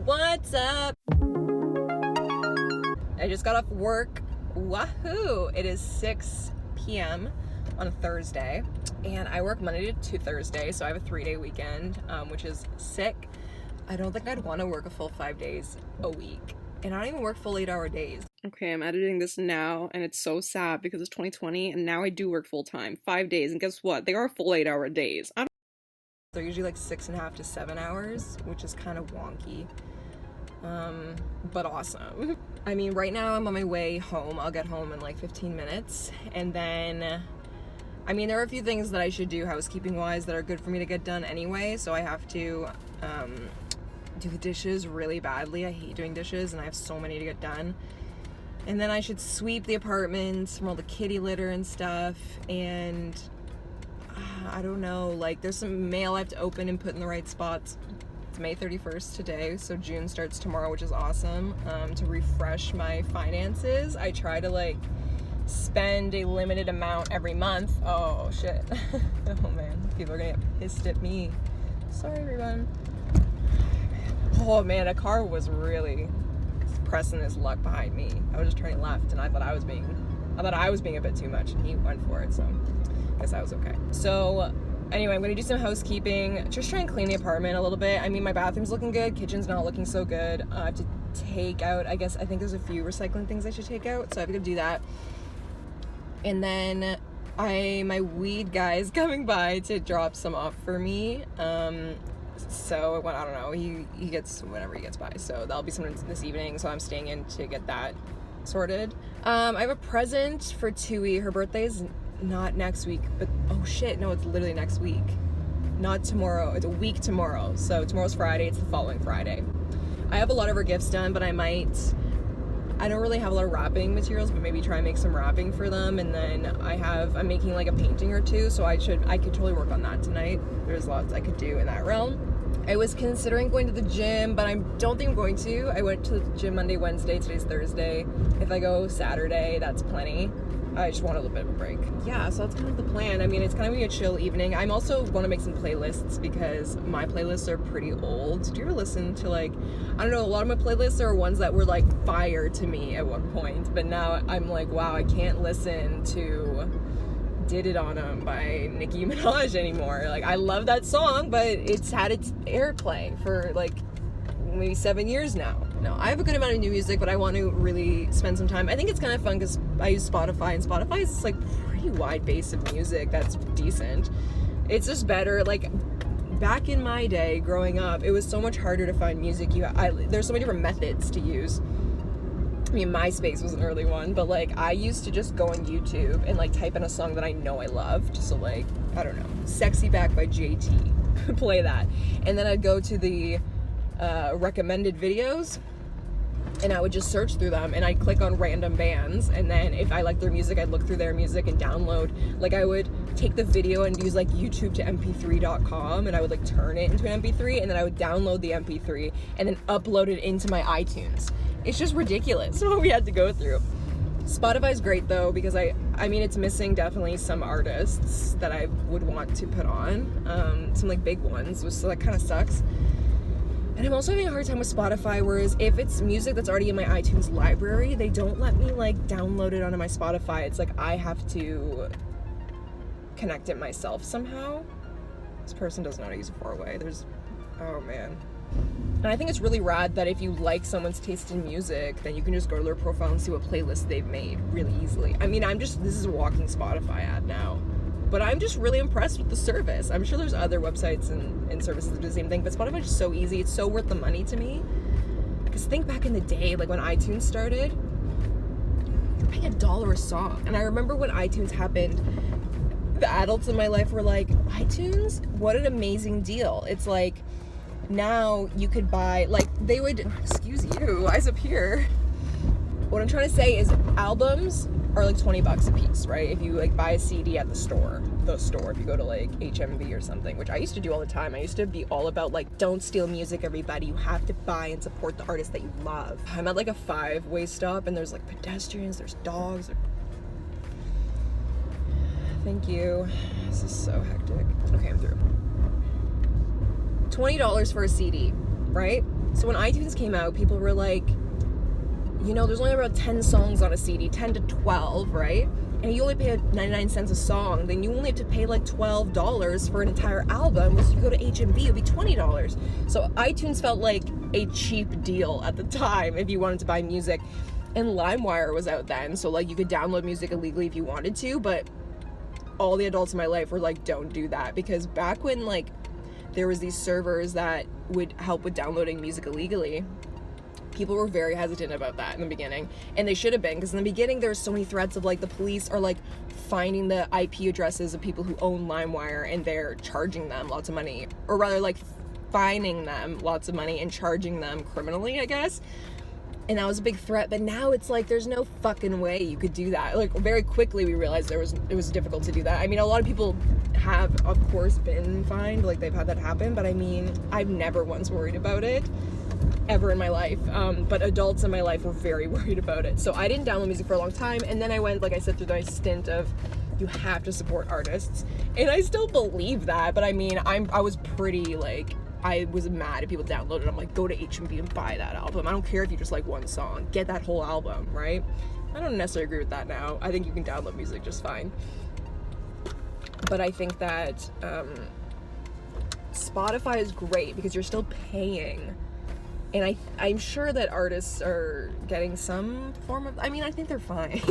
What's up? I just got off work. Wahoo! It is 6 p.m. on a Thursday, and I work Monday to Thursday, so I have a 3-day weekend, which is sick. I don't think I'd want to work a full 5 days a week, and I don't even work full 8-hour days. Okay, I'm editing this now, and it's so sad because it's 2020, and now I do work full time, 5 days, and guess what? They are full 8-hour days. They're usually like 6.5 to 7 hours, which is kind of wonky, but awesome. I mean, right now I'm on my way home. I'll get home in like 15 minutes, and then, I mean, there are a few things that I should do housekeeping wise that are good for me to get done anyway, so I have to do the dishes really badly. I hate doing dishes, and I have so many to get done. And then I should sweep the apartment from all the kitty litter and stuff, and I don't know, like there's some mail I have to open and put in the right spots. It's May 31st today, so June starts tomorrow, which is awesome. To refresh my finances, I try to like spend a limited amount every month. Oh shit. Oh man, people are gonna get pissed at me. Sorry everyone. Oh man, a car was really pressing his luck behind me. I was just turning left, and I thought I was being a bit too much, and he went for it, so I guess I was okay. So anyway, I'm gonna do some housekeeping, just try and clean the apartment a little bit. I mean, my bathroom's looking good, kitchen's not looking so good. I have to take out, I think there's a few recycling things I should take out, so I have to go do that. And then my weed guy is coming by to drop some off for me. So I don't know, he gets whenever he gets by, so that'll be something this evening, so I'm staying in to get that sorted. I have a present for Tui. Her birthday is not next week, but oh shit, no, it's literally next week, not tomorrow. It's a week tomorrow, so tomorrow's Friday, it's the following Friday. I have a lot of her gifts done, but I don't really have a lot of wrapping materials, but maybe try and make some wrapping for them. And then I'm making like a painting or two, so I could totally work on that tonight. There's lots I could do in that realm. I was considering going to the gym, but I don't think I'm going to. I went to the gym Monday, Wednesday, today's Thursday. If I go Saturday, that's plenty. I just want a little bit of a break. Yeah, so that's kind of the plan. I mean, it's kind of gonna be a chill evening. I'm also going to make some playlists because my playlists are pretty old. Do you ever listen to like, I don't know, a lot of my playlists are ones that were like fire to me at one point, but now I'm like, wow, I can't listen to Did It On 'Em by Nicki Minaj anymore. Like, I love that song, but it's had its airplay for like maybe 7 years now. No, I have a good amount of new music, but I want to really spend some time. I think it's kind of fun because I use Spotify, and Spotify is like pretty wide base of music that's decent. It's just better. Like, back in my day growing up, it was so much harder to find music. There's so many different methods to use. I mean, MySpace was an early one, but like I used to just go on YouTube and like type in a song that I know I loved. So like, I don't know, Sexy Back by JT, play that. And then I'd go to the recommended videos, and I would just search through them, and I'd click on random bands, and then if I liked their music, I'd look through their music and download. Like, I would take the video and use like YouTube to mp3.com, and I would like turn it into an MP3, and then I would download the MP3 and then upload it into my iTunes. It's just ridiculous what we had to go through. Spotify's great though, because I mean, it's missing definitely some artists that I would want to put on, some like big ones, which like kind of sucks. And I'm also having a hard time with Spotify, whereas if it's music that's already in my iTunes library, they don't let me like download it onto my Spotify. It's like I have to connect it myself somehow. This person doesn't know how to use a 4-way. Oh man. And I think it's really rad that if you like someone's taste in music, then you can just go to their profile and see what playlist they've made really easily. I mean, this is a walking Spotify ad now. But I'm just really impressed with the service. I'm sure there's other websites and services that do the same thing, but Spotify is just so easy. It's so worth the money to me. Because think back in the day, like when iTunes started, you're paying $1 a song. And I remember when iTunes happened, the adults in my life were like, iTunes? What an amazing deal. It's like, now you could buy, like, they would, excuse you, eyes up here. What I'm trying to say is albums are like $20 a piece, right? If you like buy a CD at the store, if you go to like HMV or something, which I used to do all the time. I used to be all about like, don't steal music, everybody. You have to buy and support the artists that you love. I'm at like a 5-way stop, and there's like pedestrians, there's dogs. Thank you. This is so hectic. Okay, I'm through. $20 for a CD, right? So when iTunes came out, people were like, you know, there's only about 10 songs on a CD, 10 to 12, right? And you only pay 99 cents a song, then you only have to pay like $12 for an entire album. Whereas if you go to HMV, it'd be $20. So iTunes felt like a cheap deal at the time if you wanted to buy music. And LimeWire was out then, so like you could download music illegally if you wanted to, but all the adults in my life were like, don't do that. Because back when like there was these servers that would help with downloading music illegally, people were very hesitant about that in the beginning, and they should have been, because in the beginning there were so many threats of like the police are like finding the IP addresses of people who own LimeWire and they're charging them lots of money, or rather like fining them lots of money and charging them criminally, I guess. And that was a big threat. But now it's like there's no fucking way you could do that. Like very quickly we realized it was difficult to do that. I mean, a lot of people have of course been fined, like they've had that happen, but I mean, I've never once worried about it ever in my life. But adults in my life were very worried about it. So I didn't download music for a long time, and then I went, like I said, through my stint of you have to support artists, and I still believe that. But I mean, I was pretty like, I was mad at people downloaded. I'm like, go to HMV and buy that album. I don't care if you just like one song, get that whole album, right? I don't necessarily agree with that now. I think you can download music just fine. But I think that Spotify is great because you're still paying. And I'm sure that artists are getting some form of, I mean, I think they're fine.